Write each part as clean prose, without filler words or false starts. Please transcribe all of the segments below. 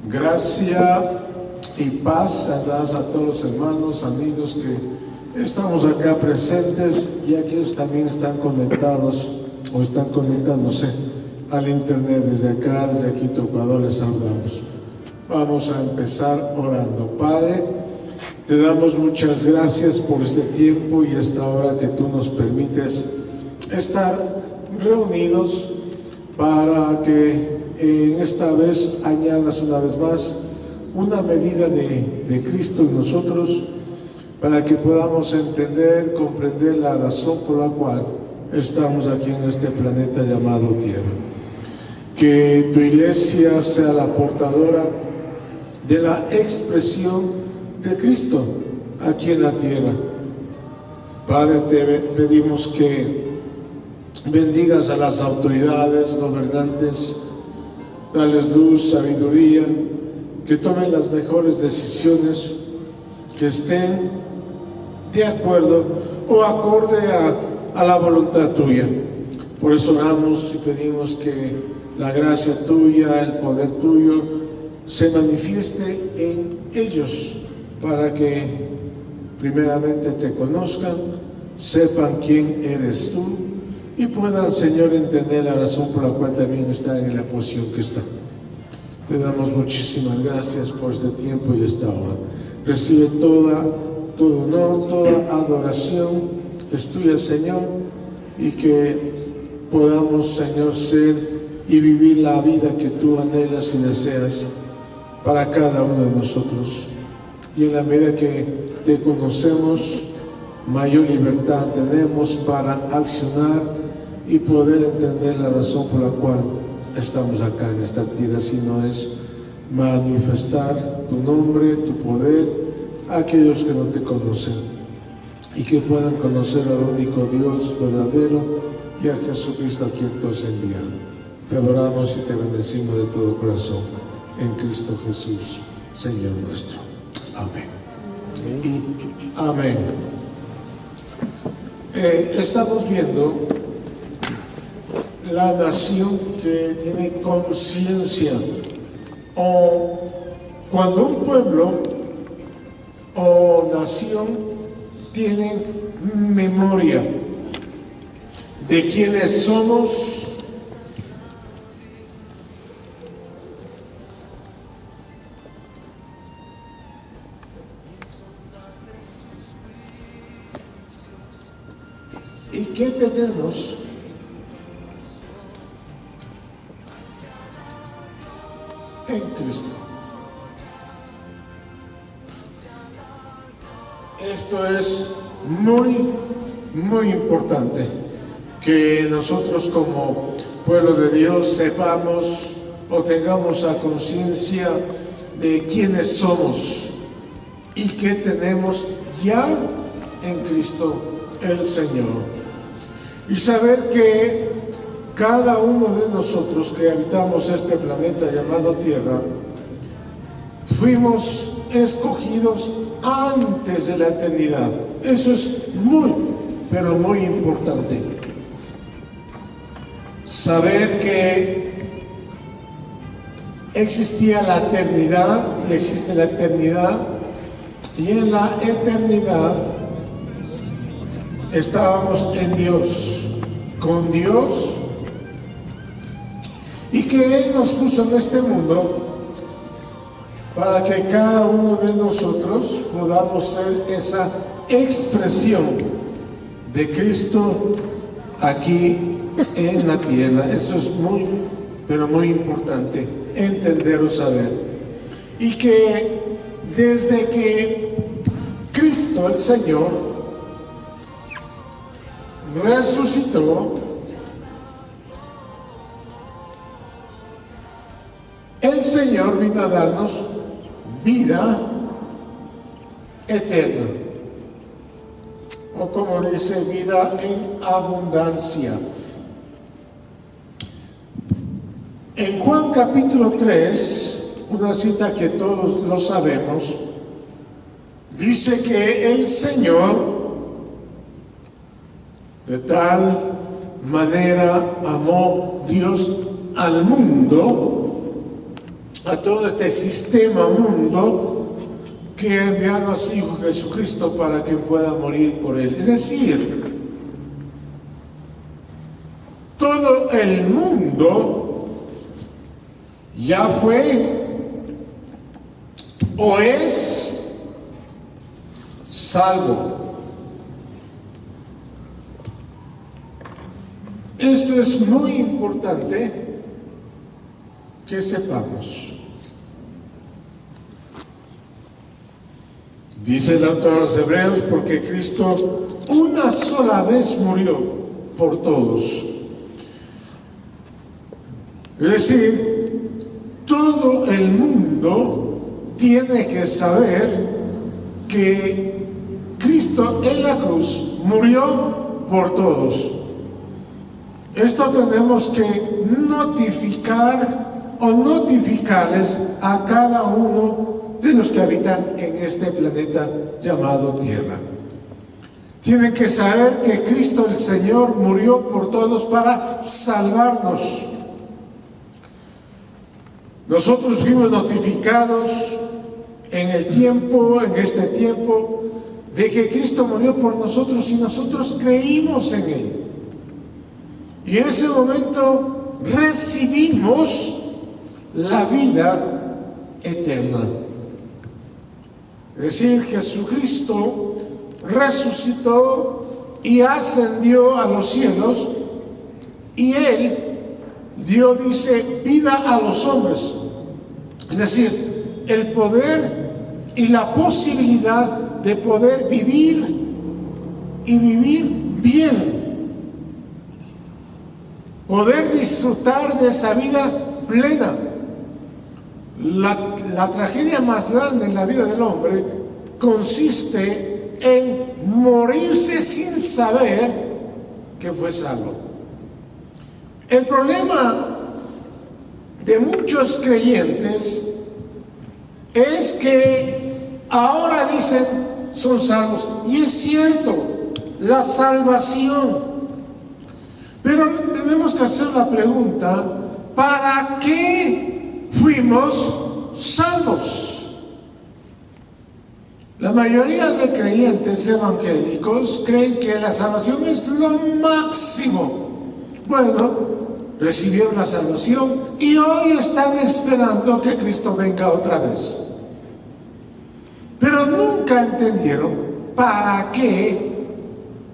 Gracia y paz a todos los hermanos, amigos que estamos acá presentes y aquellos también están conectados o están conectándose al internet. Desde acá, desde Quito, Ecuador, les saludamos. Vamos a empezar orando. Padre, te damos muchas gracias por este tiempo y esta hora que tú nos permites estar reunidos para que en esta vez añadas una vez más una medida de Cristo en nosotros, para que podamos entender, comprender la razón por la cual estamos aquí en este planeta llamado Tierra. Que tu iglesia sea la portadora de la expresión de Cristo aquí en la tierra. Padre, te pedimos que bendigas a las autoridades, gobernantes, dales luz, sabiduría, que tomen las mejores decisiones, que estén de acuerdo o acorde a la voluntad tuya. Por eso oramos y pedimos que la gracia tuya, el poder tuyo, se manifieste en ellos, para que primeramente te conozcan, sepan quién eres tú y puedan, Señor, entender la razón por la cual también están en la posición que están. Te damos muchísimas gracias por este tiempo y esta hora. Recibe todo honor, toda adoración es tuya, Señor, y que podamos, Señor, ser y vivir la vida que tú anhelas y deseas para cada uno de nosotros. Y en la medida que te conocemos, mayor libertad tenemos para accionar y poder entender la razón por la cual estamos acá en esta tierra, si no es manifestar tu nombre, tu poder a aquellos que no te conocen, y que puedan conocer al único Dios verdadero y a Jesucristo a quien tú has enviado. Te adoramos y te bendecimos de todo corazón en Cristo Jesús, Señor nuestro. Amén. Y amén. Estamos viendo la nación que tiene conciencia, o cuando un pueblo o nación tiene memoria de quiénes somos, y qué tenemos en Cristo. Esto es muy importante, que nosotros como pueblo de Dios sepamos o tengamos la conciencia de quiénes somos y qué tenemos ya en Cristo el Señor. Y saber que cada uno de nosotros que habitamos este planeta llamado Tierra, fuimos escogidos antes de la eternidad. Eso es pero muy importante. Saber que existía la eternidad y existe la eternidad, y en la eternidad estábamos en Dios, con Dios, y que Él nos puso en este mundo para que cada uno de nosotros podamos ser esa expresión de Cristo aquí en la tierra. Esto es pero muy importante entender o saber. Y que desde que Cristo el Señor resucitó, el Señor vino a darnos vida eterna, o como dice, vida en abundancia. En Juan capítulo 3, una cita que todos lo sabemos, dice que el Señor De tal manera amó Dios al mundo, a todo este sistema mundo, que ha enviado a su Hijo Jesucristo para que pueda morir por él. Es decir, todo el mundo ya fue o es salvo. Esto es muy importante que sepamos. Dice el autor de los Hebreos, porque Cristo una sola vez murió por todos. Es decir, todo el mundo tiene que saber que Cristo en la cruz murió por todos. Esto tenemos que notificar o notificarles a cada uno de los que habitan en este planeta llamado Tierra. Tienen que saber que Cristo el Señor murió por todos para salvarnos. Nosotros fuimos notificados en este tiempo, de que Cristo murió por nosotros y nosotros creímos en Él. Y en ese momento recibimos la vida eterna. Es decir, Jesucristo resucitó y ascendió a los cielos, y Él dio, dice, vida a los hombres. Es decir, el poder y la posibilidad de poder vivir y vivir bien. Poder disfrutar de esa vida plena. La tragedia más grande en la vida del hombre consiste en morirse sin saber que fue salvo. El problema de muchos creyentes es que ahora dicen son salvos, y es cierto, la salvación. Pero tenemos que hacer la pregunta, ¿para qué fuimos salvos? La mayoría de creyentes evangélicos creen que la salvación es lo máximo. Bueno, recibieron la salvación y hoy están esperando que Cristo venga otra vez. Pero nunca entendieron para qué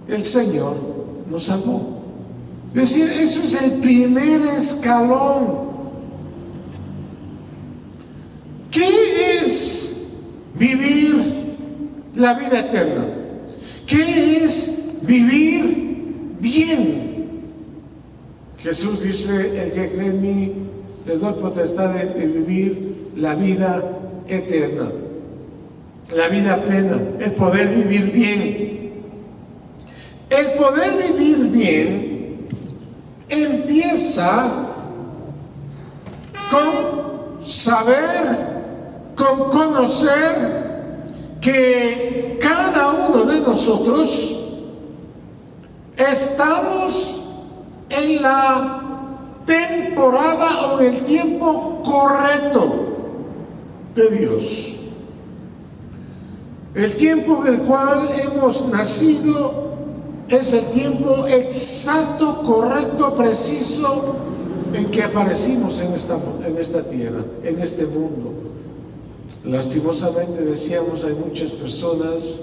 el Señor nos salvó. Es decir, eso es el primer escalón. ¿Qué es vivir la vida eterna? ¿Qué es vivir bien? Jesús dice, el que cree en mí, les doy potestad de vivir la vida eterna, la vida plena, el poder vivir bien. El poder vivir bien empieza con saber, con conocer que cada uno de nosotros estamos en la temporada o en el tiempo correcto de Dios. El tiempo en el cual hemos nacido es el tiempo exacto, correcto, preciso en que aparecimos en esta tierra, en este mundo. Lastimosamente, decíamos, hay muchas personas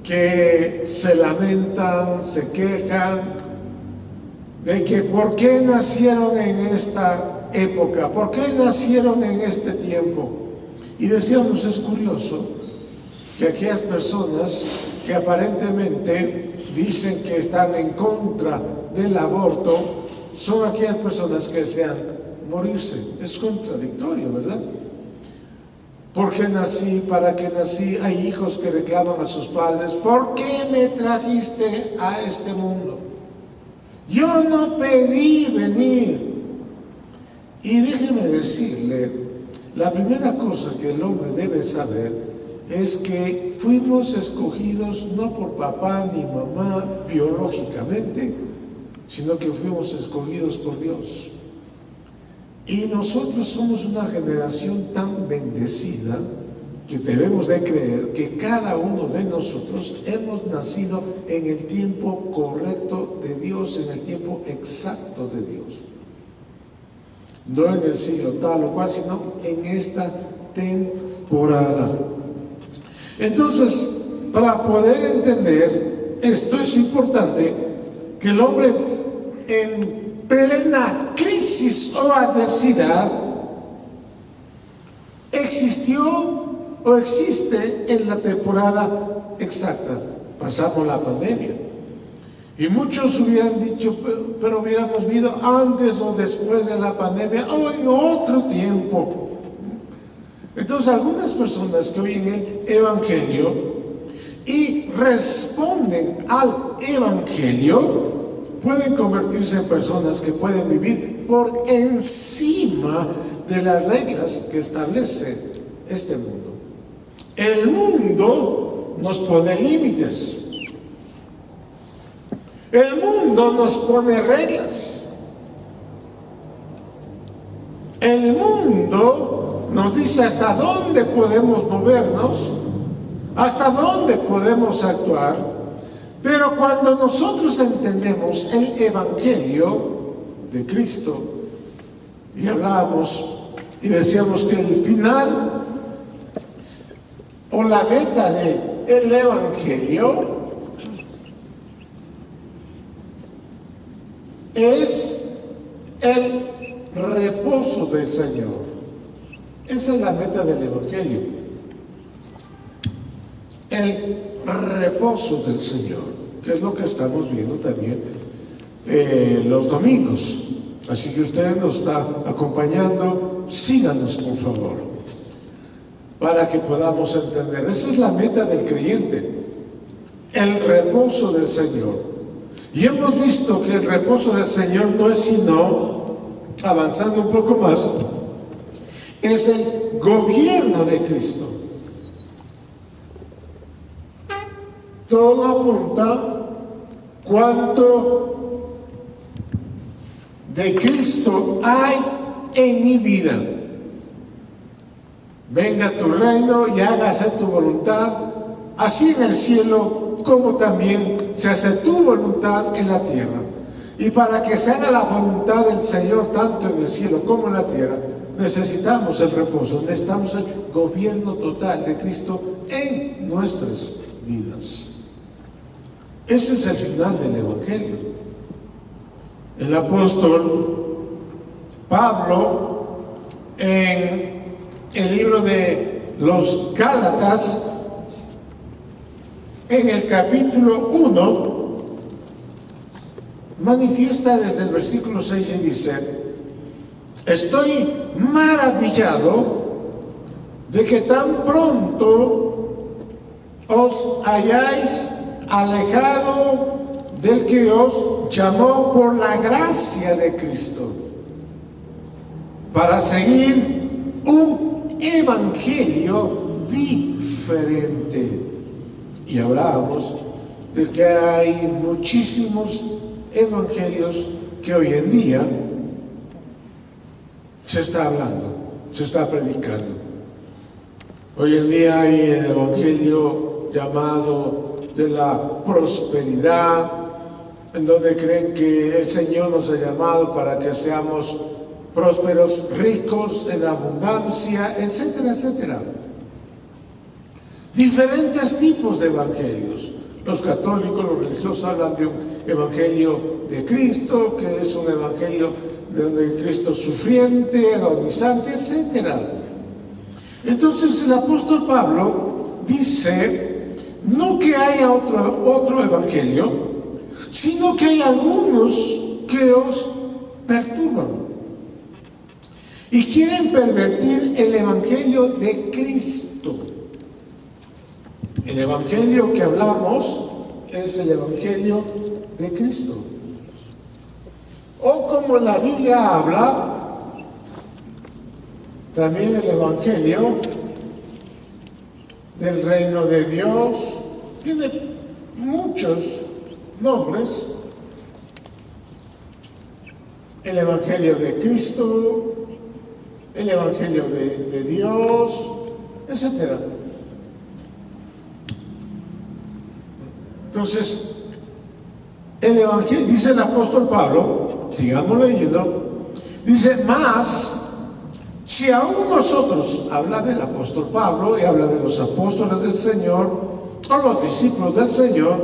que se lamentan, se quejan de que ¿por qué nacieron en esta época? ¿Por qué nacieron en este tiempo? Y decíamos, es curioso que aquellas personas que aparentemente dicen que están en contra del aborto son aquellas personas que desean morirse. Es contradictorio, ¿verdad? ¿Por qué nací? ¿Para qué nací? Hay hijos que reclaman a sus padres, ¿por qué me trajiste a este mundo? Yo no pedí venir. Y déjeme decirle, la primera cosa que el hombre debe saber es que fuimos escogidos no por papá ni mamá biológicamente, sino que fuimos escogidos por Dios. Y nosotros somos una generación tan bendecida que debemos de creer que cada uno de nosotros hemos nacido en el tiempo correcto de Dios, en el tiempo exacto de Dios. No en el siglo tal o cual, sino en esta temporada. Entonces, para poder entender esto es importante que el hombre en plena crisis o adversidad existió o existe en la temporada exacta. Pasamos la pandemia y muchos hubieran dicho, pero hubiéramos vivido antes o después de la pandemia o en otro tiempo. Entonces algunas personas que oyen el Evangelio y responden al Evangelio pueden convertirse en personas que pueden vivir por encima de las reglas que establece este mundo. El mundo nos pone límites. El mundo nos pone reglas. El mundo nos dice hasta dónde podemos movernos, hasta dónde podemos actuar. Pero cuando nosotros entendemos el Evangelio de Cristo y hablábamos y decíamos que el final o la meta del Evangelio es el reposo del Señor. Esa es la meta del Evangelio, el reposo del Señor, que es lo que estamos viendo también los domingos. Así que usted nos está acompañando, síganos por favor, para que podamos entender. Esa es la meta del creyente, el reposo del Señor. Y hemos visto que el reposo del Señor no es sino, avanzando un poco más, es el gobierno de Cristo. Todo apunta cuánto de Cristo hay en mi vida. Venga tu reino y hágase tu voluntad, así en el cielo como también se hace tu voluntad en la tierra. Y para que se haga la voluntad del Señor tanto en el cielo como en la tierra, necesitamos el reposo, necesitamos el gobierno total de Cristo en nuestras vidas. Ese es el final del Evangelio. El apóstol Pablo, en el libro de los Gálatas, en el capítulo 1, manifiesta desde el versículo 6 y dice: estoy maravillado de que tan pronto os hayáis alejado del que os llamó por la gracia de Cristo para seguir un evangelio diferente. Y hablábamos de que hay muchísimos evangelios que hoy en día se está hablando, se está predicando. Hoy en día hay el evangelio llamado de la prosperidad, en donde creen que el Señor nos ha llamado para que seamos prósperos, ricos, en abundancia, etcétera, etcétera. Diferentes tipos de evangelios. Los católicos, los religiosos hablan de un evangelio de Cristo, que es un evangelio de Cristo sufriente, agonizante, etcétera. Entonces el apóstol Pablo dice no que haya otro evangelio, sino que hay algunos que os perturban y quieren pervertir el evangelio de Cristo. El evangelio que hablamos es el evangelio de Cristo. O como la Biblia habla, también el evangelio del reino de Dios. Tiene muchos nombres. El Evangelio de Cristo, el Evangelio de Dios, etc. Entonces, el Evangelio, dice el apóstol Pablo, sigamos leyendo, dice, más, si aún nosotros, habla del apóstol Pablo y habla de los apóstoles del Señor, o los discípulos del Señor,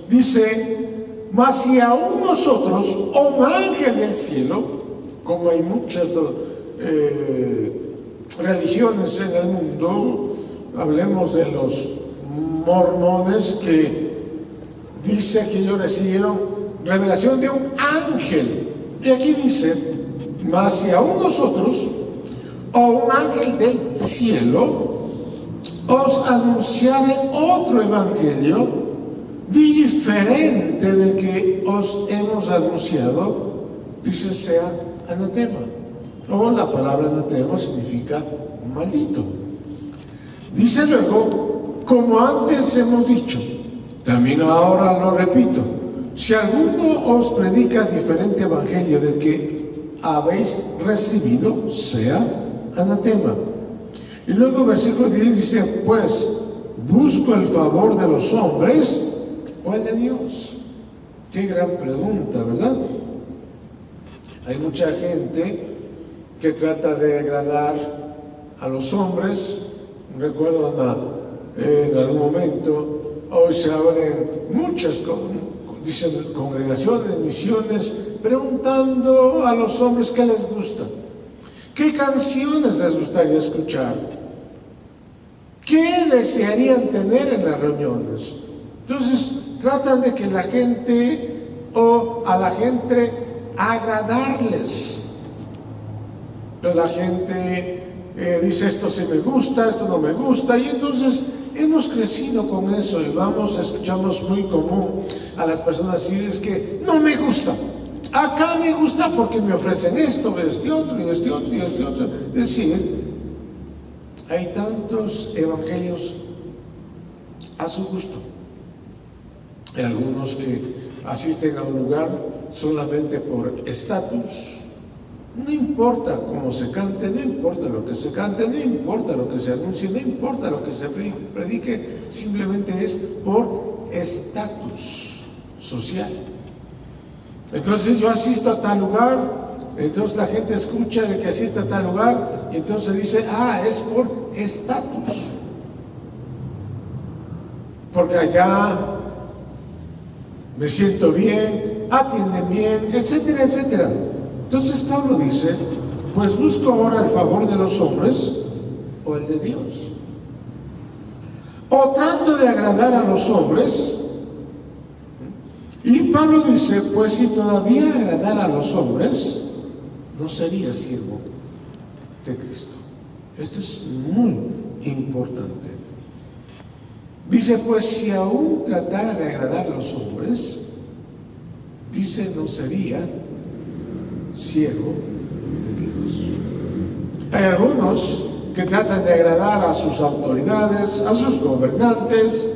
dice, mas si aún nosotros, o un ángel del cielo, como hay muchas religiones en el mundo, hablemos de los mormones que dice que ellos recibieron revelación de un ángel. Y aquí dice, mas si aún nosotros, o un ángel del cielo, os anunciare otro evangelio diferente del que os hemos anunciado, dice, sea anatema. O la palabra anatema significa maldito. Dice luego, como antes hemos dicho, también ahora lo repito, si alguno os predica diferente evangelio del que habéis recibido, sea anatema. Y luego versículo 10 dice, pues, ¿busco el favor de los hombres o el de Dios? Qué gran pregunta, ¿verdad? Hay mucha gente que trata de agradar a los hombres. Recuerdo en algún momento, hoy se abren muchas dicen congregaciones, misiones, preguntando a los hombres qué les gusta, qué canciones les gustaría escuchar, qué desearían tener en las reuniones. Entonces tratan de que la gente, o a la gente agradarles. Pero la gente dice, esto sí me gusta, esto no me gusta, y entonces hemos crecido con eso, y escuchamos muy común a las personas decir, es que no me gusta, acá me gusta porque me ofrecen esto, este otro, y este otro, y este otro. Es decir, hay tantos evangelios a su gusto. Hay algunos que asisten a un lugar solamente por estatus. No importa cómo se cante, no importa lo que se cante, no importa lo que se anuncie, no importa lo que se predique, simplemente es por estatus social. Entonces yo asisto a tal lugar, entonces la gente escucha de que asiste a tal lugar, y entonces dice, es por estatus. Porque allá me siento bien, atienden bien, etcétera, etcétera. Entonces Pablo dice, pues busco ahora el favor de los hombres o el de Dios. O trato de agradar a los hombres. Y Pablo dice, pues si todavía agradara a los hombres, no sería siervo de Cristo. Esto es muy importante. Dice, pues si aún tratara de agradar a los hombres, dice, no sería siervo de Dios. Hay algunos que tratan de agradar a sus autoridades, a sus gobernantes,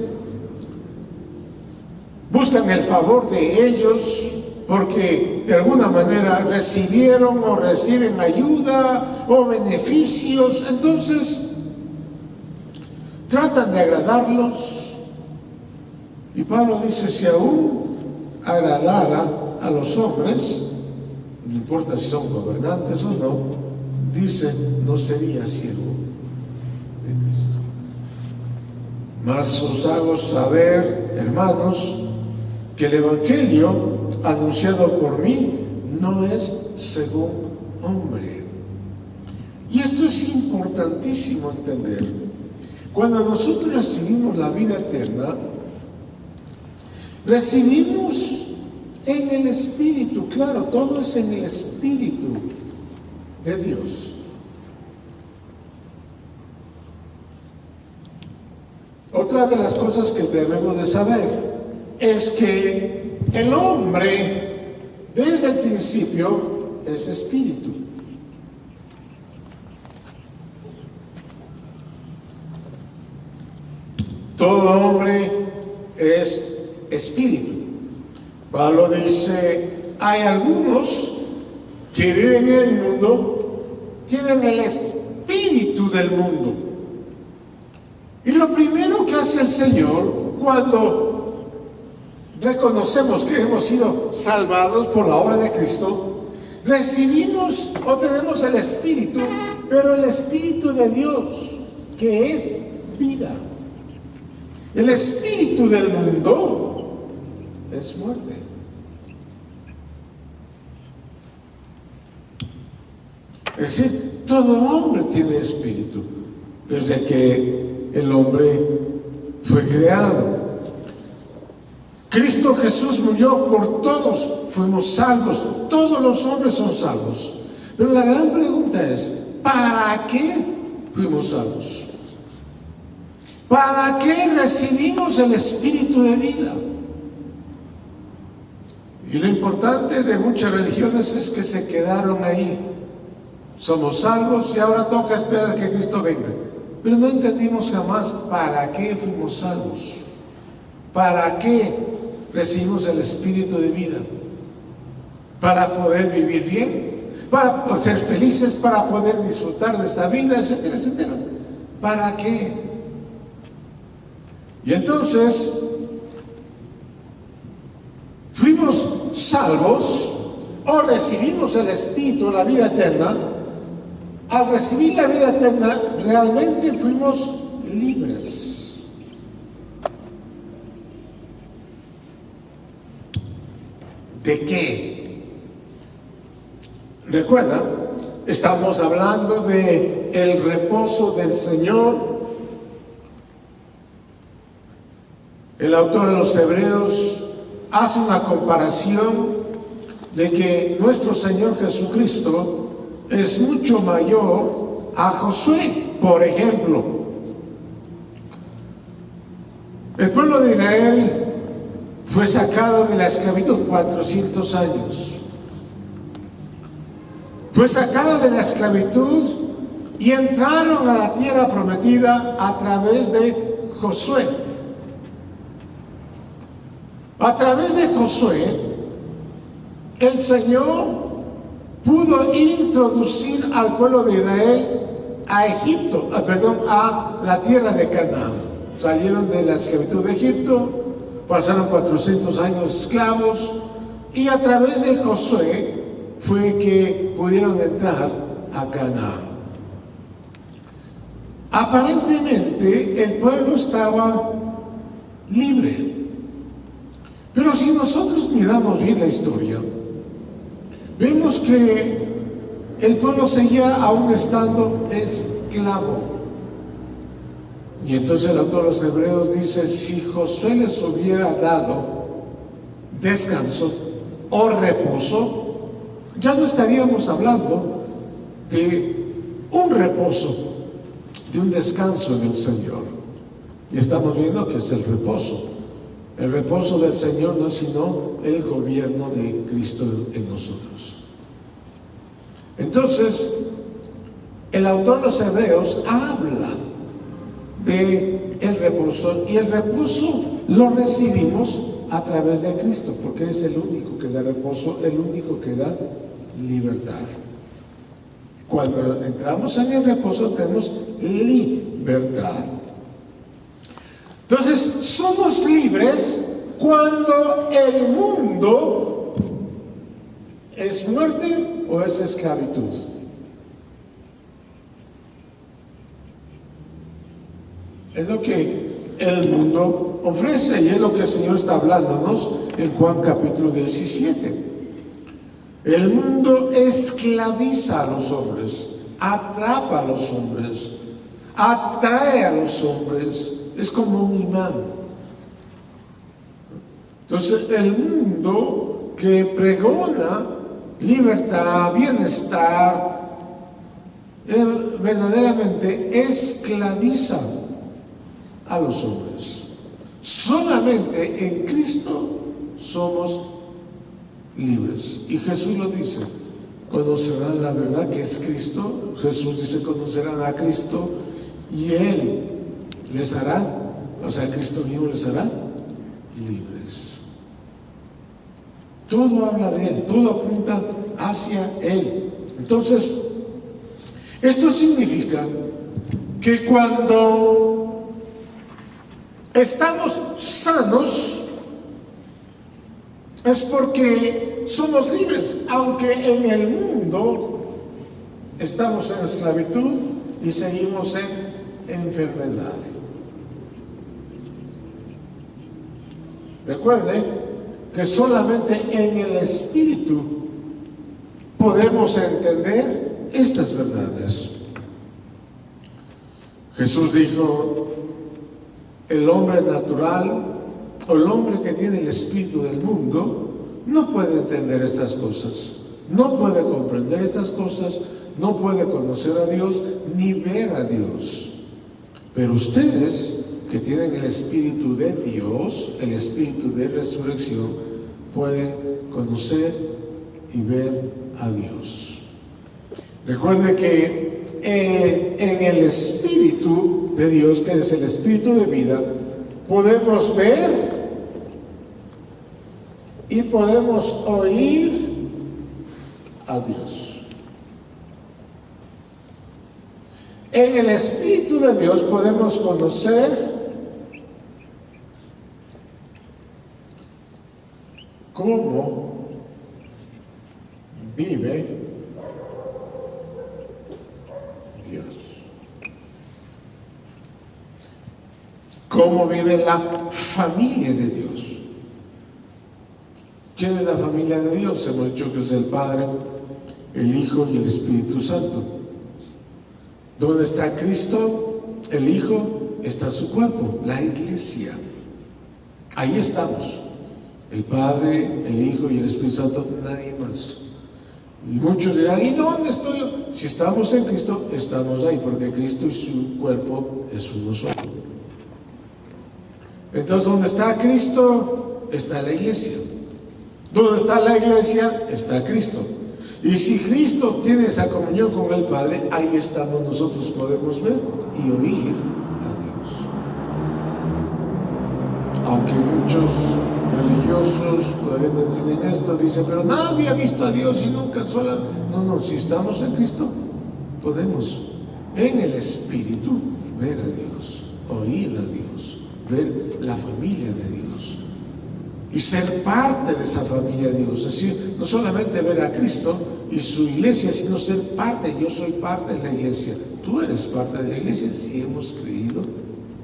buscan el favor de ellos porque de alguna manera recibieron o reciben ayuda o beneficios, entonces tratan de agradarlos. Y Pablo dice, si aún agradara a los hombres, no importa si son gobernantes o no, dice, no sería siervo de Cristo. Mas os hago saber, hermanos, que el evangelio anunciado por mí no es según hombre. Y esto es importantísimo entender. Cuando nosotros recibimos la vida eterna, recibimos en el Espíritu, claro, todo es en el Espíritu de Dios. Otra de las cosas que debemos de saber es que el hombre, desde el principio, es espíritu. todo hombre es espíritu. Pablo dice, hay algunos que viven en el mundo, tienen el espíritu del mundo. Y lo primero que hace el Señor cuando reconocemos que hemos sido salvados por la obra de Cristo, recibimos o tenemos el Espíritu, pero el Espíritu de Dios, que es vida. El espíritu del mundo es muerte. Es decir, todo hombre tiene espíritu desde que el hombre fue creado. Cristo Jesús murió por todos, fuimos salvos, todos los hombres son salvos. Pero la gran pregunta es, ¿para qué fuimos salvos? ¿Para qué recibimos el espíritu de vida? Y lo importante de muchas religiones es que se quedaron ahí. Somos salvos y ahora toca esperar que Cristo venga. Pero no entendimos jamás para qué fuimos salvos. ¿Para qué recibimos el espíritu de vida? Para poder vivir bien, para ser felices, para poder disfrutar de esta vida, etcétera, etcétera. ¿Para qué? Y entonces fuimos salvos o recibimos el Espíritu, la vida eterna. Al recibir la vida eterna, realmente fuimos libres. ¿De qué? Recuerda, estamos hablando de el reposo del Señor. El autor de los Hebreos hace una comparación de que nuestro Señor Jesucristo es mucho mayor a Josué, por ejemplo. El pueblo de Israel fue sacado de la esclavitud 400 años. Fue sacado de la esclavitud y entraron a la tierra prometida a través de Josué. A través de Josué, el Señor pudo introducir al pueblo de Israel a la tierra de Canaán. Salieron de la esclavitud de Egipto, pasaron 400 años esclavos y a través de Josué fue que pudieron entrar a Canaán. Aparentemente el pueblo estaba libre. Pero si nosotros miramos bien la historia, vemos que el pueblo seguía aún estando esclavo. Y entonces el autor de los Hebreos dice, si Josué les hubiera dado descanso o reposo, ya no estaríamos hablando de un reposo, de un descanso en el Señor. Y estamos viendo que es el reposo. El reposo del Señor no es sino el gobierno de Cristo en nosotros. Entonces, el autor de los Hebreos habla de el reposo, y el reposo lo recibimos a través de Cristo, porque es el único que da reposo, el único que da libertad. Cuando entramos en el reposo tenemos libertad. Entonces, somos libres cuando el mundo es muerte o es esclavitud. Es lo que el mundo ofrece y es lo que el Señor está hablándonos en Juan capítulo 17. El mundo esclaviza a los hombres, atrapa a los hombres, atrae a los hombres. Es como un imán. Entonces el mundo que pregona libertad, bienestar, verdaderamente esclaviza a los hombres. Solamente en Cristo somos libres. Y Jesús lo dice, conocerán la verdad que es Cristo. Jesús dice, conocerán a Cristo y Él les hará o sea, Cristo mismo les hará libres. Todo habla de Él, todo apunta hacia Él. Entonces, esto significa que cuando estamos sanos es porque somos libres, aunque en el mundo estamos en esclavitud y seguimos en enfermedad. Recuerde que solamente en el Espíritu podemos entender estas verdades. Jesús dijo, el hombre natural o el hombre que tiene el espíritu del mundo no puede entender estas cosas, no puede comprender estas cosas, no puede conocer a Dios ni ver a Dios. Pero ustedes que tienen el espíritu de Dios, el espíritu de resurrección, pueden conocer y ver a Dios. Recuerde que en el Espíritu de Dios, que es el Espíritu de vida, podemos ver y podemos oír a Dios. En el Espíritu de Dios podemos conocer cómo vive Dios. ¿Cómo vive la familia de Dios? ¿Quién es la familia de Dios? Hemos dicho que es el Padre, el Hijo y el Espíritu Santo. ¿Dónde está Cristo? El Hijo, está su cuerpo, la iglesia. Ahí estamos. El Padre, el Hijo y el Espíritu Santo, nadie más. Y muchos dirán, ¿y dónde estoy yo? Si estamos en Cristo, estamos ahí, porque Cristo y su cuerpo es uno solo. Entonces, ¿dónde está Cristo? Está la iglesia. ¿Dónde está la iglesia? Está Cristo. Y si Cristo tiene esa comunión con el Padre, ahí estamos nosotros, podemos ver y oír a Dios. Aunque muchos religiosos todavía no entienden esto, dicen, pero nadie ha visto a Dios y nunca sola. No, si estamos en Cristo, podemos en el Espíritu ver a Dios, oír a Dios, ver la familia de Dios y ser parte de esa familia de Dios. Es decir, no solamente ver a Cristo y su iglesia, sino ser parte. Yo soy parte de la iglesia, tú eres parte de la iglesia si hemos creído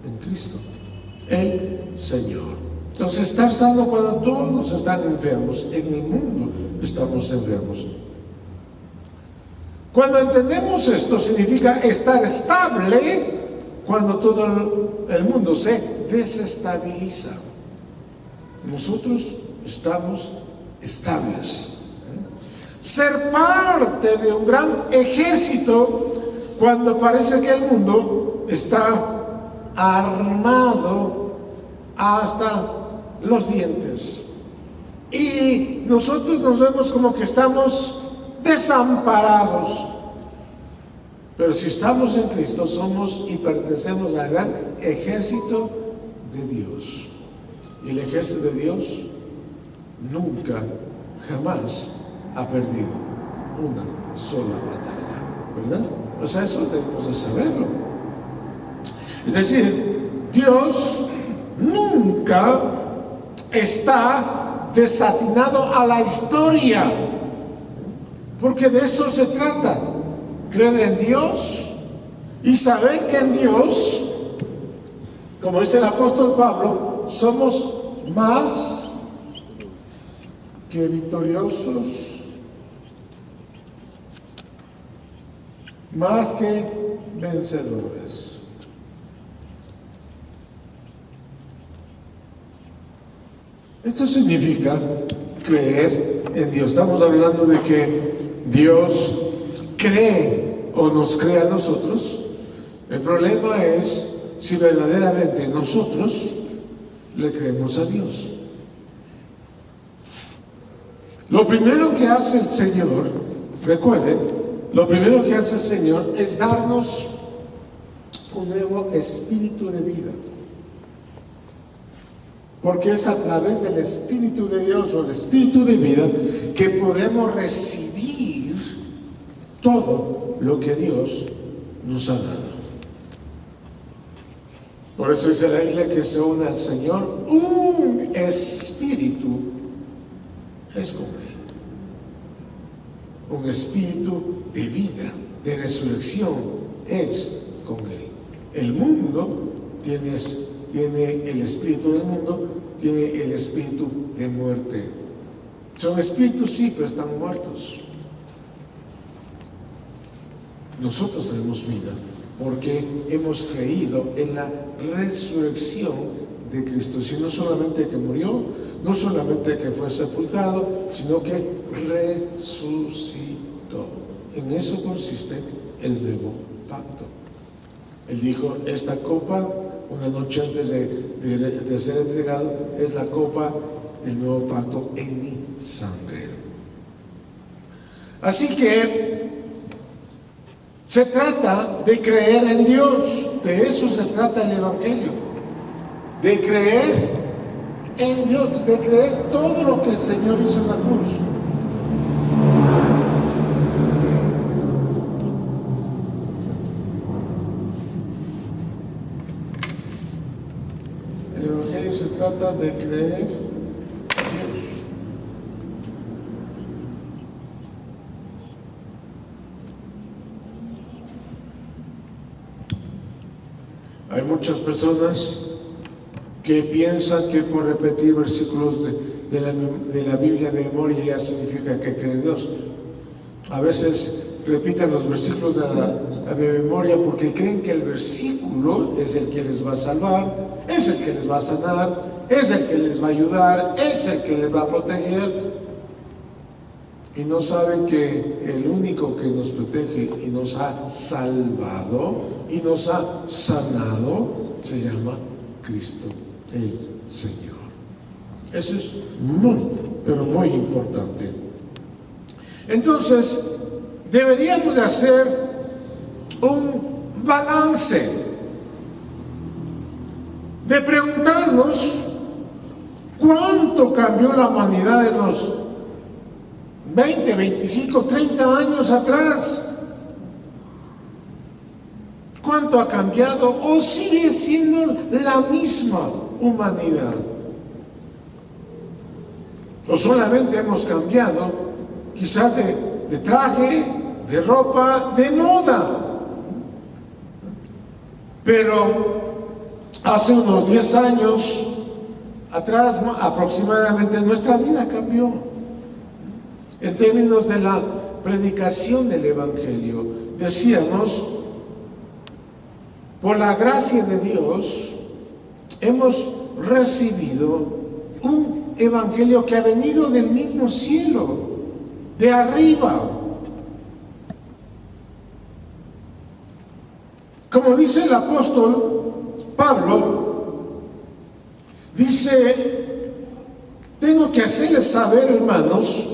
en Cristo, el Señor. Entonces, estar sano cuando todos están enfermos. En el mundo estamos enfermos. Cuando entendemos esto, significa estar estable cuando todo el mundo se desestabiliza. Nosotros estamos estables. Ser parte de un gran ejército cuando parece que el mundo está armado hasta los dientes. Y nosotros nos vemos como que estamos desamparados. Pero si estamos en Cristo, somos y pertenecemos al gran ejército de Dios. Y el ejército de Dios nunca, jamás ha perdido una sola batalla, ¿verdad? O sea, eso debemos de saberlo. Es decir, Dios nunca está desatinado a la historia, porque de eso se trata, creer en Dios y saber que en Dios, como dice el apóstol Pablo, somos más que victoriosos, más que vencedores. Esto significa creer en Dios. Estamos hablando de que Dios cree o nos crea a nosotros. El problema es si verdaderamente nosotros le creemos a Dios. Lo primero que hace el Señor, recuerden, lo primero que hace el Señor es darnos un nuevo espíritu de vida. Porque es a través del Espíritu de Dios o el Espíritu de vida que podemos recibir todo lo que Dios nos ha dado. Por eso dice la Biblia que se une al Señor un espíritu, es con Él. Un espíritu de vida, de resurrección, es con Él. El mundo tiene el espíritu del mundo, tiene el espíritu de muerte. Son espíritus, sí, pero están muertos. Nosotros tenemos vida porque hemos creído en la resurrección de Cristo. Si no solamente que murió, no solamente que fue sepultado, sino que resucitó. En eso consiste el nuevo pacto. Él dijo, esta copa, una noche antes de ser entregado, es la copa del nuevo pacto en mi sangre. Así que se trata de creer en Dios. De eso se trata el Evangelio. De creer en Dios, de creer todo lo que el Señor hizo en la cruz. El Evangelio se trata de creer en Dios. Hay muchas personas que piensan que por repetir versículos de la Biblia de memoria ya significa que creen en Dios. A veces repiten los versículos de memoria porque creen que el versículo es el que les va a salvar, es el que les va a sanar, es el que les va a ayudar, es el que les va a proteger. Y no saben que el único que nos protege y nos ha salvado y nos ha sanado se llama Cristo el Señor. Eso es muy, pero muy importante. Entonces, deberíamos de hacer un balance, de preguntarnos cuánto cambió la humanidad en los 20, 25, 30 años atrás. ¿Cuánto ha cambiado o sigue siendo la misma humanidad? O solamente hemos cambiado quizás de traje, de ropa, de moda. Pero hace unos 10 años atrás aproximadamente nuestra vida cambió. En términos de la predicación del Evangelio, decíamos, por la gracia de Dios, hemos recibido un Evangelio que ha venido del mismo cielo, de arriba. Como dice el apóstol Pablo, dice, tengo que hacerles saber, hermanos,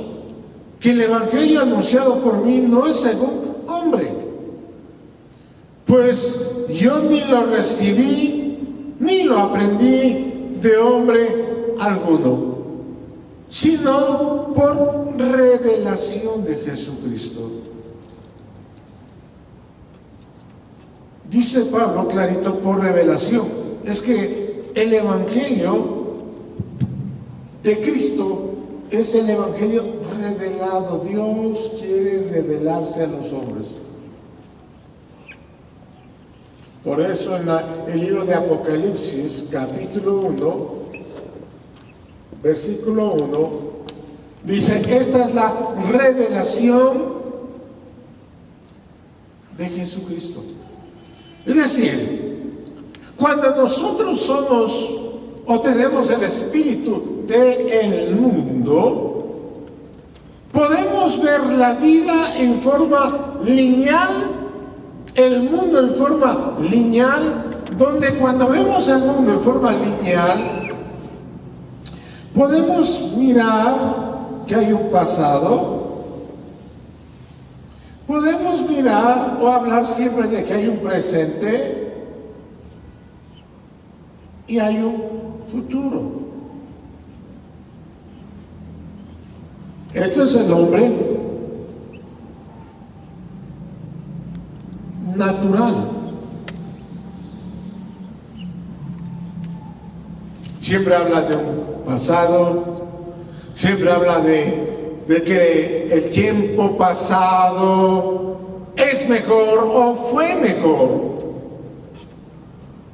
que el Evangelio anunciado por mí no es según hombre, pues yo ni lo recibí ni lo aprendí de hombre alguno, sino por revelación de Jesucristo. Dice Pablo clarito, por revelación. Es que el Evangelio de Cristo es el Evangelio revelado. Dios quiere revelarse a los hombres. Por eso en el libro de Apocalipsis, capítulo 1, versículo 1, dice, esta es la revelación de Jesucristo. Es decir, cuando nosotros somos o tenemos el espíritu del mundo, podemos ver la vida en forma lineal, el mundo en forma lineal, donde cuando vemos el mundo en forma lineal, podemos mirar que hay un pasado, podemos mirar o hablar siempre de que hay un presente y hay un futuro. Esto es el hombre natural. Siempre habla de un pasado, siempre habla de que el tiempo pasado es mejor o fue mejor.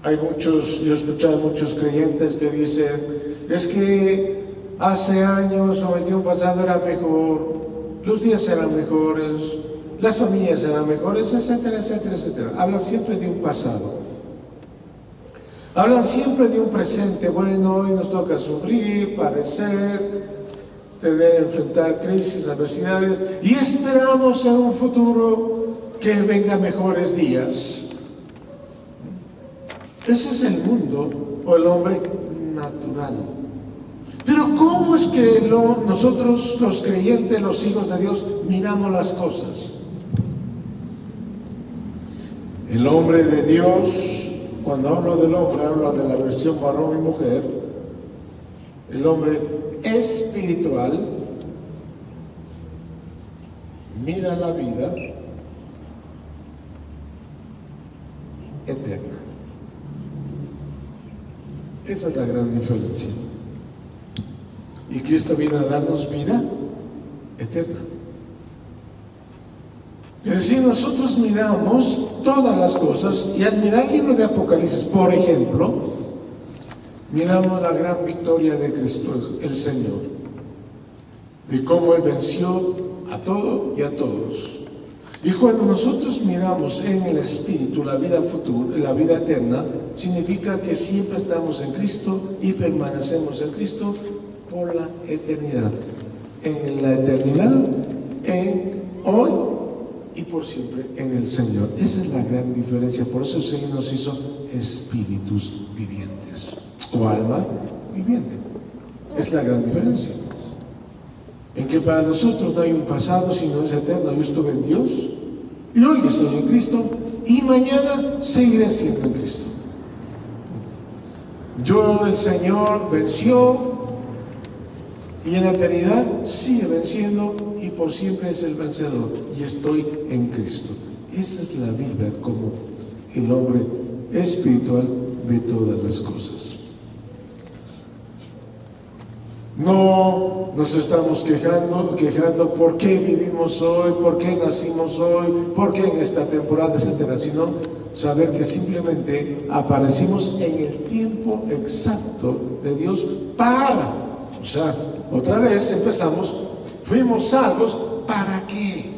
Hay muchos, yo he escuchado muchos creyentes que dicen, es que hace años o el tiempo pasado era mejor, los días eran mejores, las familias eran mejores, etcétera, etcétera, etcétera. Hablan siempre de un pasado. Hablan siempre de un presente. Bueno, hoy nos toca sufrir, padecer, enfrentar crisis, adversidades, y esperamos en un futuro que vengan mejores días. Ese es el mundo o el hombre natural. Pero ¿cómo es que nosotros, los creyentes, los hijos de Dios, miramos las cosas? El hombre de Dios, cuando hablo del hombre, hablo de la versión varón y mujer. El hombre espiritual mira la vida eterna. Esa es la gran diferencia. Y Cristo viene a darnos vida eterna. Es decir, nosotros miramos todas las cosas, y al mirar el libro de Apocalipsis, por ejemplo, miramos la gran victoria de Cristo, el Señor, de cómo Él venció a todo y a todos. Y cuando nosotros miramos en el Espíritu la vida futura, la vida eterna, significa que siempre estamos en Cristo y permanecemos en Cristo por la eternidad. En la eternidad, en hoy y por siempre en el Señor. Esa es la gran diferencia. Por eso el Señor nos hizo espíritus vivientes o alma viviente. Es la gran diferencia. En que para nosotros no hay un pasado, sino es eterno. Yo estuve en Dios y hoy estoy en Cristo y mañana seguiré siendo en Cristo. El Señor venció y en la eternidad sigue venciendo y por siempre es el vencedor y estoy en Cristo. Esa es la vida como el hombre espiritual ve todas las cosas. No nos estamos quejando por qué vivimos hoy, por qué nacimos hoy, por qué en esta temporada, etcétera, sino saber que simplemente aparecimos en el tiempo exacto de Dios otra vez empezamos, fuimos salvos, ¿para qué?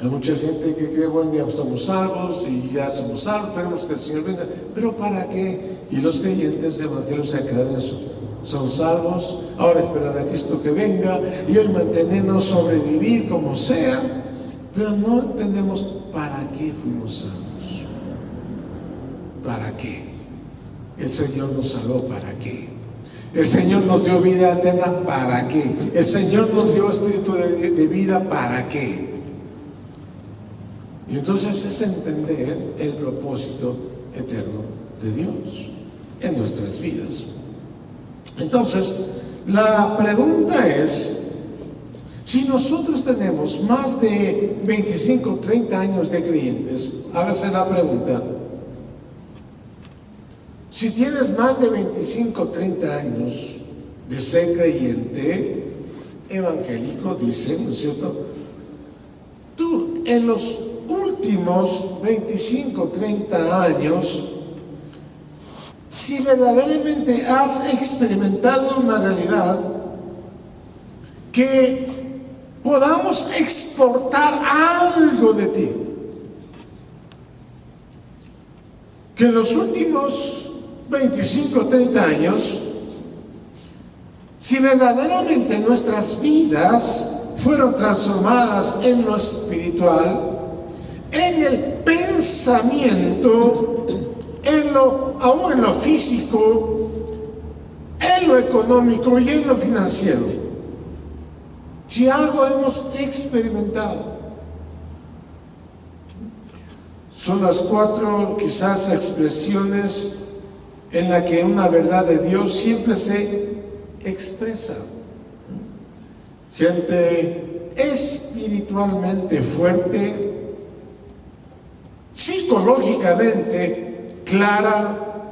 Hay mucha gente que cree, bueno, ya somos salvos y ya somos salvos, esperemos que el Señor venga, pero ¿para qué? Y los creyentes evangélicos se han quedado en eso. Son salvos, ahora esperar a Cristo que venga y hoy mantenernos, sobrevivir como sea, pero no entendemos para qué fuimos salvos. ¿Para qué? El Señor nos salvó, ¿para qué? El Señor nos dio vida eterna, ¿para qué? El Señor nos dio espíritu de vida, ¿para qué? Y entonces es entender el propósito eterno de Dios en nuestras vidas. Entonces, la pregunta es, si nosotros tenemos más de 25, 30 años de creyentes, hágase la pregunta, si tienes más de 25, 30 años de ser creyente, evangélico, dicen, ¿no es cierto? Tú, en los últimos 25, 30 años, si verdaderamente has experimentado una realidad que podamos exportar algo de ti, que en los últimos 25, 30 años, si verdaderamente nuestras vidas fueron transformadas en lo espiritual, en el pensamiento, aún en lo físico, en lo económico y en lo financiero, si algo hemos experimentado, son las 4 quizás expresiones en las que una verdad de Dios siempre se expresa. gente espiritualmente fuerte, psicológicamente clara,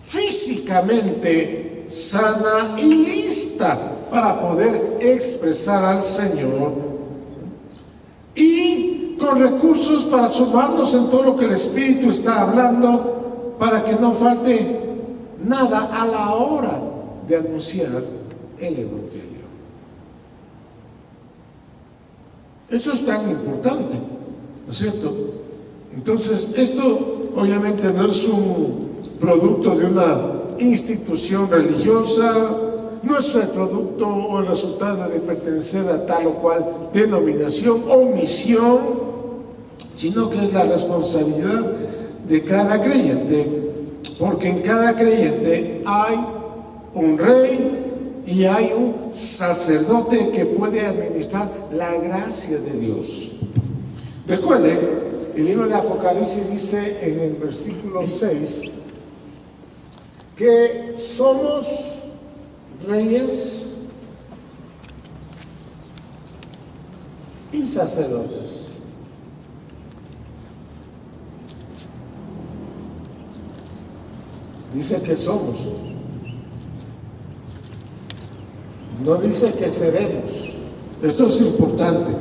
físicamente sana y lista para poder expresar al Señor, y con recursos para sumarnos en todo lo que el Espíritu está hablando, para que no falte nada a la hora de anunciar el Evangelio. Eso es tan importante, ¿no es cierto? Entonces, esto obviamente no es un producto de una institución religiosa, no es el producto o el resultado de pertenecer a tal o cual denominación o misión, sino que es la responsabilidad de cada creyente, porque en cada creyente hay un rey y hay un sacerdote que puede administrar la gracia de Dios. Recuerden, el libro de Apocalipsis dice en el versículo 6 que somos reyes y sacerdotes. Dice que somos. No dice que seremos. Esto es importante.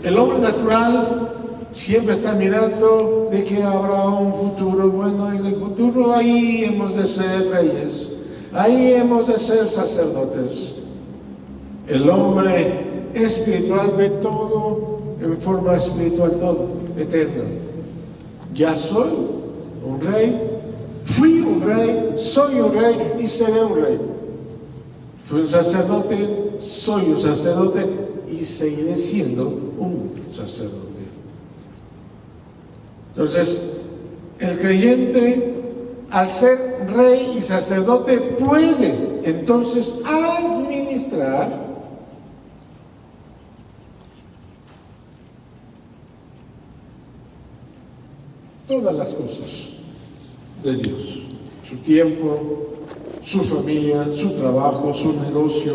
El hombre natural siempre está mirando de que habrá un futuro. Bueno, en el futuro ahí hemos de ser reyes, ahí hemos de ser sacerdotes. El hombre espiritual ve todo en forma espiritual, todo eterno. Ya soy un rey, fui un rey, soy un rey y seré un rey. Fui un sacerdote, soy un sacerdote y seguiré siendo un sacerdote. Entonces, el creyente, al ser rey y sacerdote, puede entonces administrar todas las cosas de Dios: su tiempo, su familia, su trabajo, su negocio.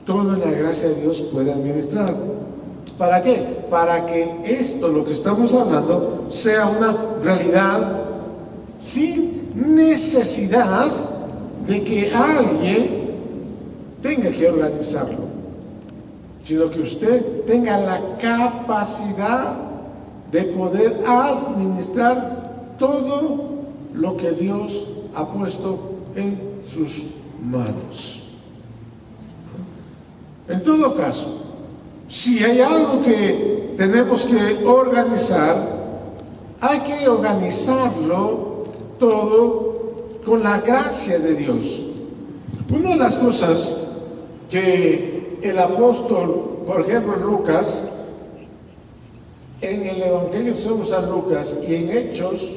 Toda la gracia de Dios puede administrar. ¿Para qué? Para que esto, lo que estamos hablando, sea una realidad sin necesidad de que alguien tenga que organizarlo, sino que usted tenga la capacidad de poder administrar todo lo que Dios ha puesto en sus manos. En todo caso, si hay algo que tenemos que organizar, hay que organizarlo todo con la gracia de Dios. Una de las cosas que el apóstol, por ejemplo Lucas, en el Evangelio de San Lucas y en Hechos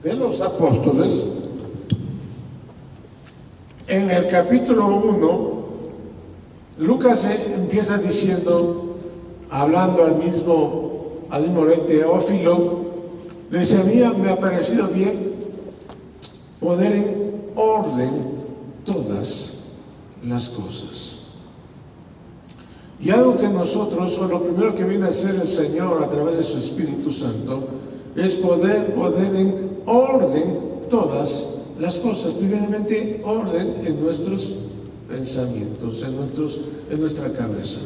de los Apóstoles, en el capítulo 1, Lucas empieza diciendo, hablando al mismo rey Teófilo, le dice: a mí me ha parecido bien poner en orden todas las cosas. Y algo que nosotros, o lo primero que viene a hacer el Señor a través de su Espíritu Santo, es poder en orden todas las cosas. Primeramente, orden en nuestros pensamientos, en nuestra cabeza.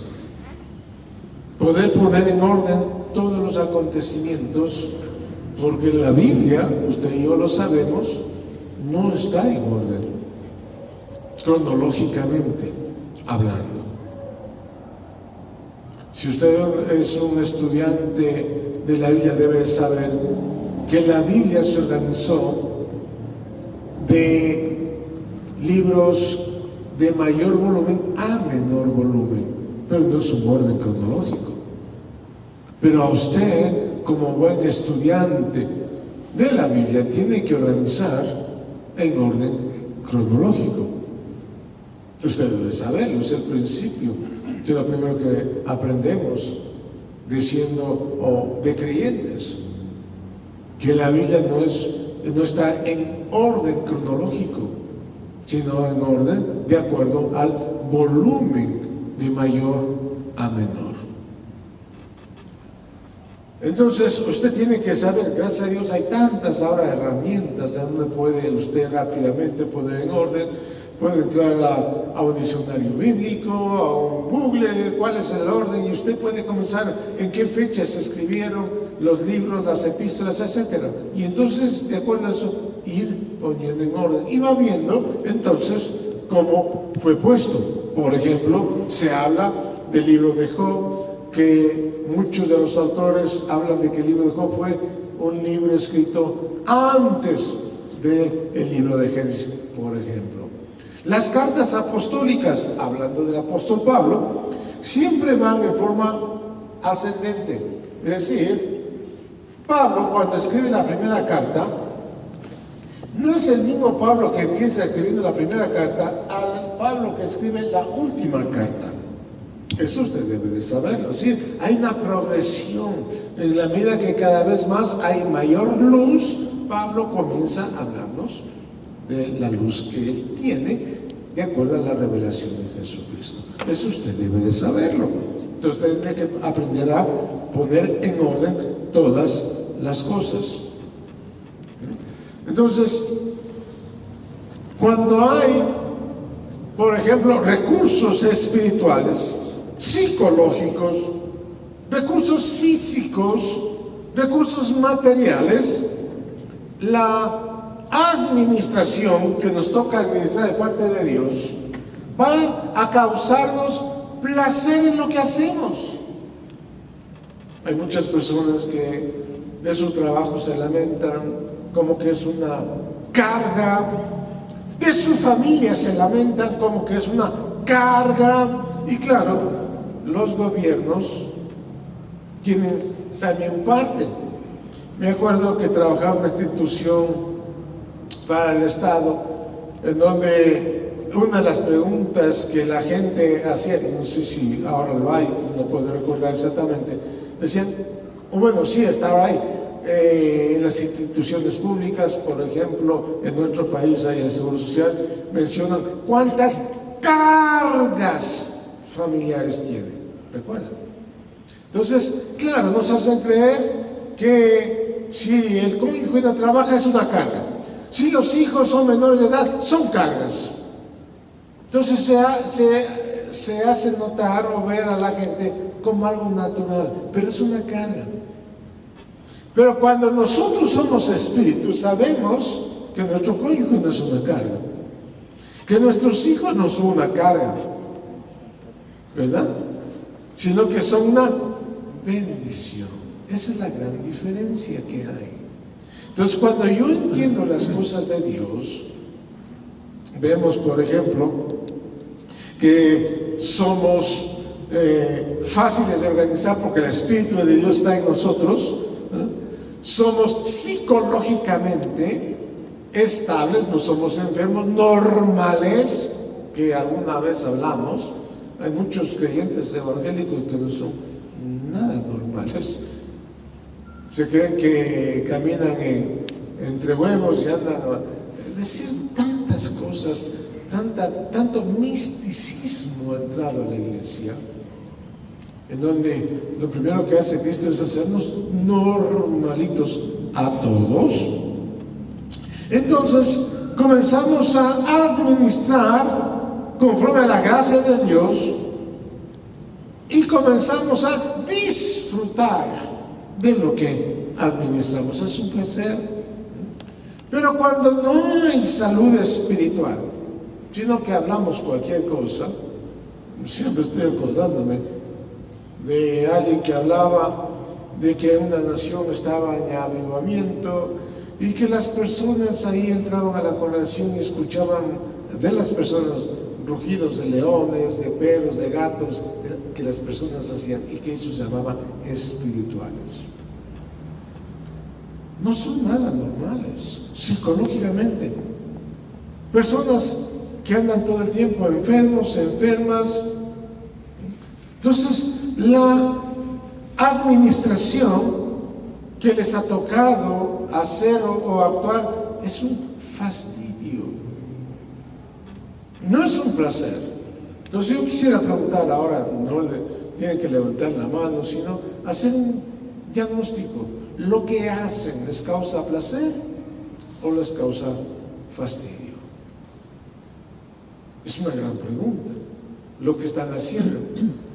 Poder poner en orden todos los acontecimientos, porque la Biblia, usted y yo lo sabemos, no está en orden, cronológicamente hablando. Si usted es un estudiante de la Biblia, debe saber que la Biblia se organizó de libros de mayor volumen a menor volumen, pero no es un orden cronológico. Pero a usted, como buen estudiante de la Biblia, tiene que organizar en orden cronológico. Usted debe saberlo, es el principio, que es lo primero que aprendemos de creyentes, que la Biblia no está en orden cronológico, sino en orden de acuerdo al volumen de mayor a menor. Entonces usted tiene que saber, gracias a Dios hay tantas ahora herramientas de donde puede usted rápidamente poner en orden. Puede entrar a un diccionario bíblico, a un Google, cuál es el orden, y usted puede comenzar en qué fecha se escribieron los libros, las epístolas, etc. Y entonces, de acuerdo a eso, ir poniendo en orden. Y va viendo entonces cómo fue puesto. Por ejemplo, se habla del libro de Job, que muchos de los autores hablan de que el libro de Job fue un libro escrito antes del libro de Génesis, por ejemplo. Las cartas apostólicas, hablando del apóstol Pablo, siempre van en forma ascendente. Es decir, Pablo, cuando escribe la primera carta, no es el mismo Pablo que empieza escribiendo la primera carta al Pablo que escribe la última carta. Eso usted debe de saberlo. Sí, hay una progresión. En la medida que cada vez más hay mayor luz, Pablo comienza a hablarnos de la luz que él tiene de acuerdo a la revelación de Jesucristo. Eso usted debe de saberlo. Entonces usted tiene que aprender a poner en orden todas las cosas. Entonces, cuando hay, por ejemplo, recursos espirituales, psicológicos, recursos físicos, recursos materiales, la administración que nos toca administrar de parte de Dios va a causarnos placer en lo que hacemos. Hay muchas personas que de su trabajo se lamentan como que es una carga, de su familia se lamentan como que es una carga, y claro, los gobiernos tienen también parte. Me acuerdo que trabajaba en una institución para el Estado, en donde una de las preguntas que la gente hacía, no sé si ahora lo hay, no puedo recordar exactamente, decían, bueno, sí, estaba ahí, en las instituciones públicas, por ejemplo, en nuestro país hay el Seguro Social, mencionan cuántas cargas familiares tienen, ¿recuerdan? Entonces, claro, nos hacen creer que si el cónyuge no trabaja es una carga. Si los hijos son menores de edad, son cargas. Entonces se hace notar o ver a la gente como algo natural, pero es una carga. Pero cuando nosotros somos espíritus, sabemos que nuestro cónyuge no es una carga, que nuestros hijos no son una carga, ¿verdad? Sino que son una bendición. Esa es la gran diferencia que hay. Entonces, cuando yo entiendo las cosas de Dios, vemos, por ejemplo, que somos fáciles de organizar porque el Espíritu de Dios está en nosotros, ¿eh? Somos psicológicamente estables, no somos enfermos, normales, que alguna vez hablamos. Hay muchos creyentes evangélicos que no son nada normales. Se creen que caminan entre huevos y andan, es decir, tantas cosas, tanto misticismo ha entrado a la iglesia, en donde lo primero que hace Cristo es hacernos normalitos a todos. Entonces comenzamos a administrar conforme a la gracia de Dios y comenzamos a disfrutar de lo que administramos. Es un placer. Pero cuando no hay salud espiritual, sino que hablamos cualquier cosa, siempre estoy acordándome de alguien que hablaba de que una nación estaba en avivamiento y que las personas ahí entraban a la congregación y escuchaban de las personas rugidos de leones, de perros, de gatos, que las personas hacían y que ellos llamaban espirituales. No son nada normales, psicológicamente. Personas que andan todo el tiempo enfermos, enfermas. Entonces, la administración que les ha tocado hacer o actuar es un fastidio. No es un placer. Entonces yo quisiera preguntar ahora, no le tienen que levantar la mano, sino hacer un diagnóstico. ¿Lo que hacen les causa placer o les causa fastidio? Es una gran pregunta, lo que están haciendo.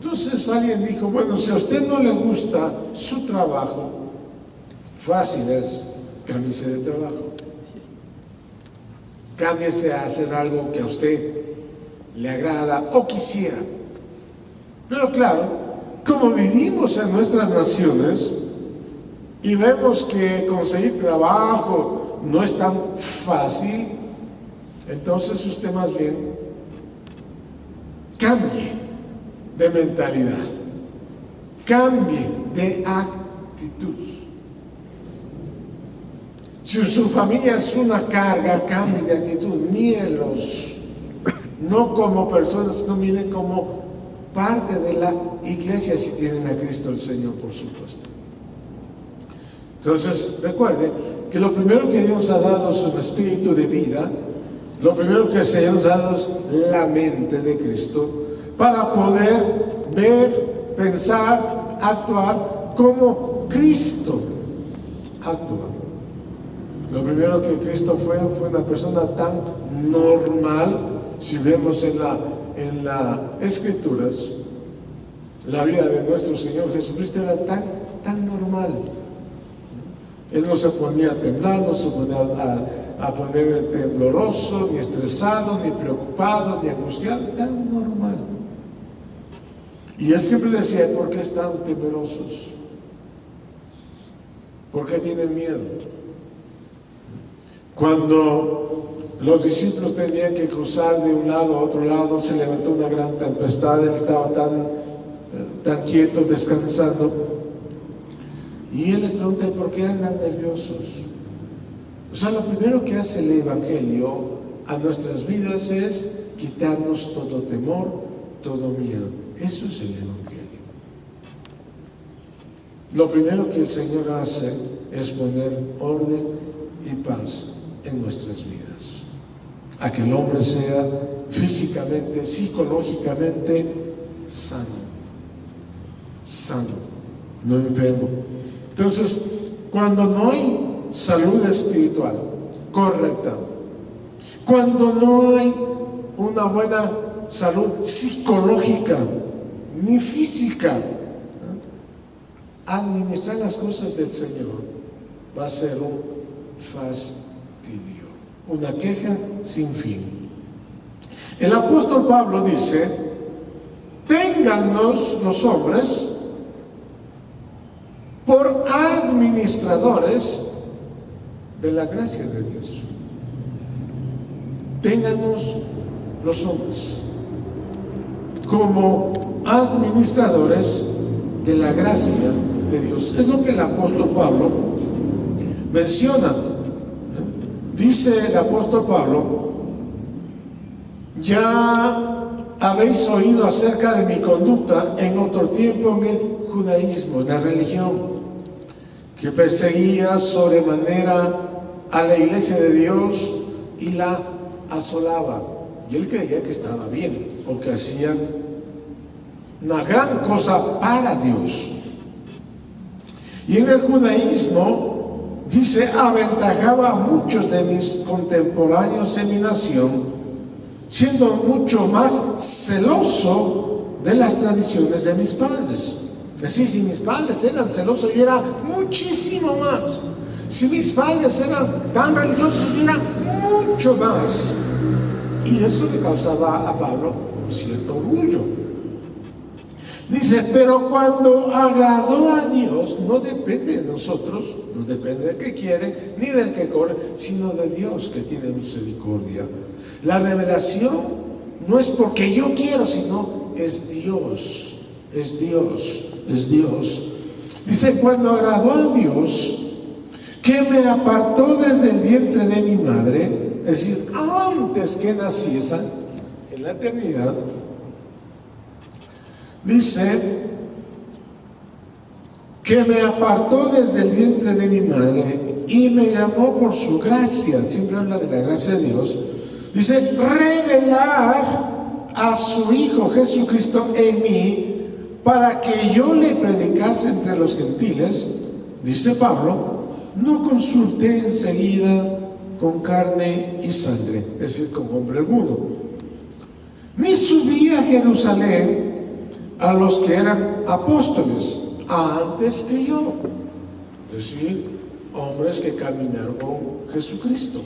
Entonces alguien dijo, bueno, si a usted no le gusta su trabajo, fácil es, cámbiese de trabajo. Cámbiese a hacer algo que a usted le agrada o quisiera. Pero claro, como vivimos en nuestras naciones y vemos que conseguir trabajo no es tan fácil, entonces usted más bien cambie de mentalidad, cambie de actitud. Si su familia es una carga, cambie de actitud, mírelos no como personas, sino miren como parte de la iglesia, si tienen a Cristo el Señor, por supuesto. Entonces, recuerde que lo primero que Dios ha dado es un espíritu de vida. Lo primero que el Señor nos ha dado es la mente de Cristo para poder ver, pensar, actuar como Cristo actúa. Lo primero que Cristo fue una persona tan normal. Si vemos en las Escrituras, la vida de nuestro Señor Jesucristo era tan normal. Él no se ponía a temblar, no se ponía a poner tembloroso, ni estresado, ni preocupado, ni angustiado, tan normal. Y él siempre decía, ¿por qué están temerosos? ¿Por qué tienen miedo? Cuando los discípulos tenían que cruzar de un lado a otro lado, se levantó una gran tempestad, él estaba tan quieto, descansando. Y él les pregunta, ¿por qué andan nerviosos? O sea, lo primero que hace el Evangelio a nuestras vidas es quitarnos todo temor, todo miedo. Eso es el Evangelio. Lo primero que el Señor hace es poner orden y paz en nuestras vidas. A que el hombre sea físicamente, psicológicamente sano, no enfermo. Entonces, cuando no hay salud espiritual correcta, cuando no hay una buena salud psicológica ni física, administrar las cosas del Señor va a ser un fastidio, una queja sin fin. El apóstol Pablo dice, téngannos los hombres por administradores de la gracia de Dios. Téngannos los hombres como administradores de la gracia de Dios. Es lo que el apóstol Pablo menciona. Dice el apóstol Pablo, ya habéis oído acerca de mi conducta en otro tiempo en el judaísmo, en la religión, que perseguía sobremanera a la iglesia de Dios y la asolaba. Y él creía que estaba bien, o que hacían una gran cosa para Dios. Y en el judaísmo, dice, aventajaba a muchos de mis contemporáneos en mi nación, siendo mucho más celoso de las tradiciones de mis padres. Es decir, si mis padres eran celosos, yo era muchísimo más. Si mis padres eran tan religiosos, yo era mucho más. Y eso le causaba a Pablo un cierto orgullo. Dice, pero cuando agradó a Dios, no depende de nosotros, no depende del que quiere, ni del que corre, sino de Dios que tiene misericordia. La revelación no es porque yo quiero, sino es Dios, es Dios, es Dios. Dice, cuando agradó a Dios, que me apartó desde el vientre de mi madre, es decir, antes que naciese, en la eternidad, dice que me apartó desde el vientre de mi madre y me llamó por su gracia, siempre habla de la gracia de Dios, dice, revelar a su Hijo Jesucristo en mí, para que yo le predicase entre los gentiles, dice Pablo, no consulté enseguida con carne y sangre, es decir, con hombre alguno, ni subí a Jerusalén a los que eran apóstoles antes que yo, es decir, hombres que caminaron con Jesucristo,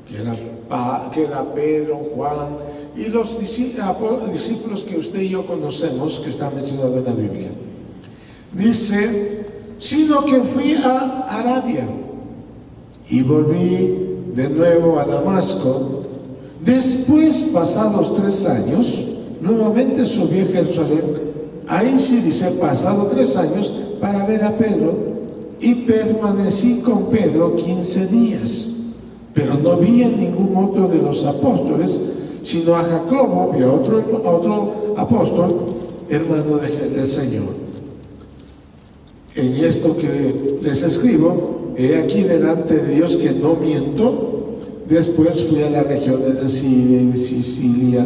que era Pedro, Juan y los discípulos que usted y yo conocemos, que están mencionados en la Biblia. Dice, sino que fui a Arabia y volví de nuevo a Damasco. Después, pasados 3 años, nuevamente subí a Jerusalén. Ahí sí dice, pasado 3 años, para ver a Pedro, y permanecí con Pedro 15 días. Pero no vi a ningún otro de los apóstoles, sino a Jacobo y a otro apóstol, hermano del Señor. En esto que les escribo, he aquí delante de Dios que no miento. Después fui a las regiones de Sicilia,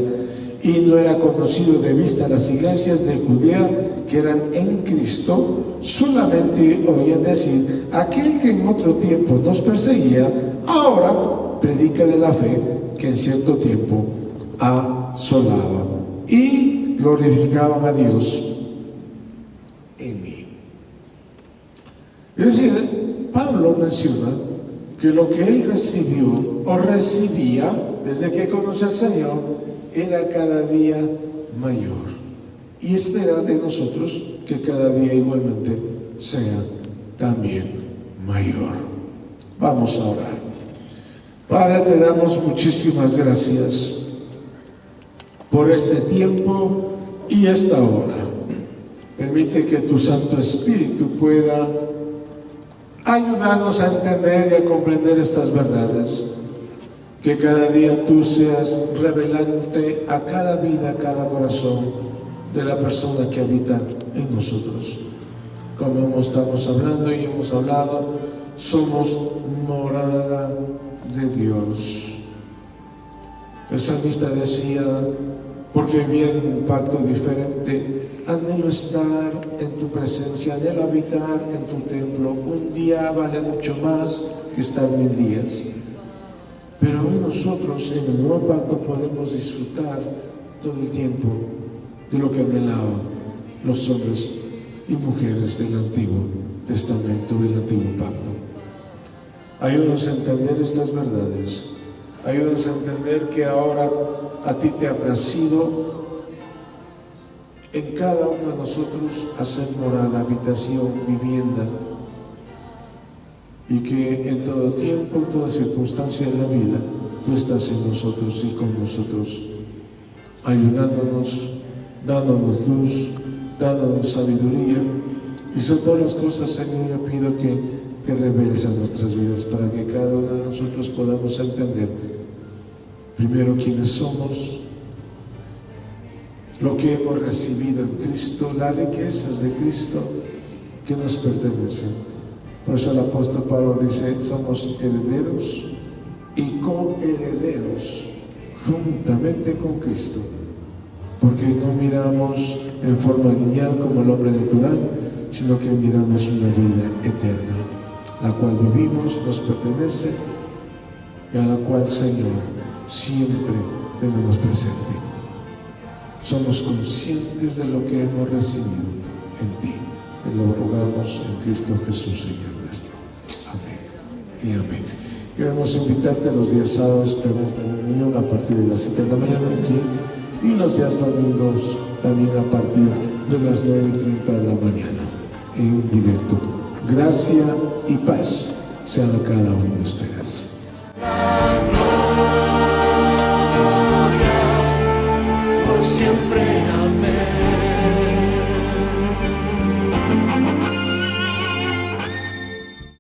y no era conocido de vista las iglesias de Judea que eran en Cristo. Solamente oían decir, aquel que en otro tiempo nos perseguía, ahora predica de la fe que en cierto tiempo asolaba, y glorificaban a Dios en mí. Es decir, Pablo menciona que lo que él recibió o recibía desde que conoció al Señor era cada día mayor, y espera de nosotros que cada día igualmente sea también mayor. Vamos a orar. Padre, te damos muchísimas gracias por este tiempo y esta hora. Permite que tu Santo Espíritu pueda ayudarnos a entender y a comprender estas verdades. Que cada día tú seas revelante a cada vida, a cada corazón de la persona que habita en nosotros. Como estamos hablando y hemos hablado, somos morada de Dios. El salmista decía, porque vivía en un pacto diferente, anhelo estar en tu presencia, anhelo habitar en tu templo. Un día vale mucho más que estar 1000 días. Pero hoy nosotros en el nuevo pacto podemos disfrutar todo el tiempo de lo que anhelaban los hombres y mujeres del Antiguo Testamento y del Antiguo Pacto. Ayúdanos a entender estas verdades. Ayúdanos a entender que ahora a ti te ha placido en cada uno de nosotros hacer morada, habitación, vivienda, y que en todo tiempo, en toda circunstancia de la vida, tú estás en nosotros y con nosotros, ayudándonos, dándonos luz, dándonos sabiduría, y sobre todas las cosas, Señor, yo pido que te reveles a nuestras vidas para que cada uno de nosotros podamos entender primero quiénes somos, lo que hemos recibido en Cristo, las riquezas de Cristo que nos pertenecen. Por eso el apóstol Pablo dice, somos herederos y coherederos juntamente con Cristo, porque no miramos en forma lineal como el hombre natural, sino que miramos una vida eterna, la cual vivimos, nos pertenece, y a la cual, Señor, siempre tenemos presente. Somos conscientes de lo que hemos recibido en ti. Te lo rogamos en Cristo Jesús, Señor nuestro. Amén y amén. Queremos invitarte los días sábados, tenemos reunión a partir de las 7 de la mañana aquí, y los días domingos también a partir de las 9:30 de la mañana, en directo. Gracia y paz sean a cada uno de ustedes.